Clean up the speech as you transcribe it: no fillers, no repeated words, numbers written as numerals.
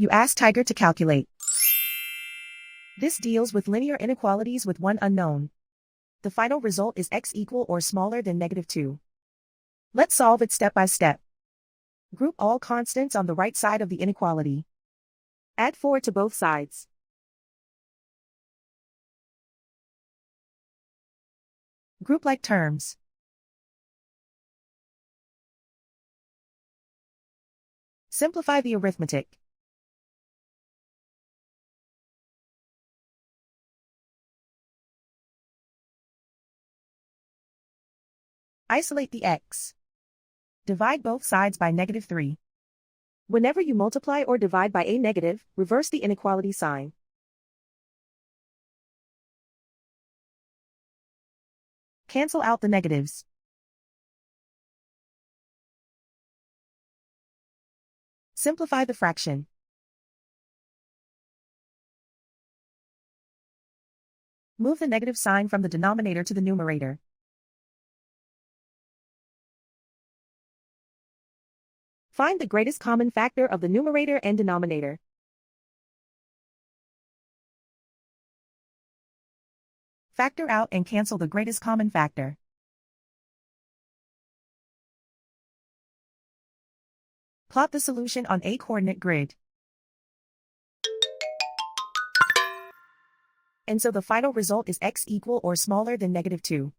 You ask Tiger to calculate. This deals with linear inequalities with one unknown. The final result is x equal or smaller than -2. Let's solve it step by step. Group all constants on the right side of the inequality. Add 4 to both sides. Group like terms. Simplify the arithmetic. Isolate the x. Divide both sides by -3. Whenever you multiply or divide by a negative, reverse the inequality sign. Cancel out the negatives. Simplify the fraction. Move the negative sign from the denominator to the numerator. Find the greatest common factor of the numerator and denominator. Factor out and cancel the greatest common factor. Plot the solution on a coordinate grid. And so the final result is x equal or smaller than -2.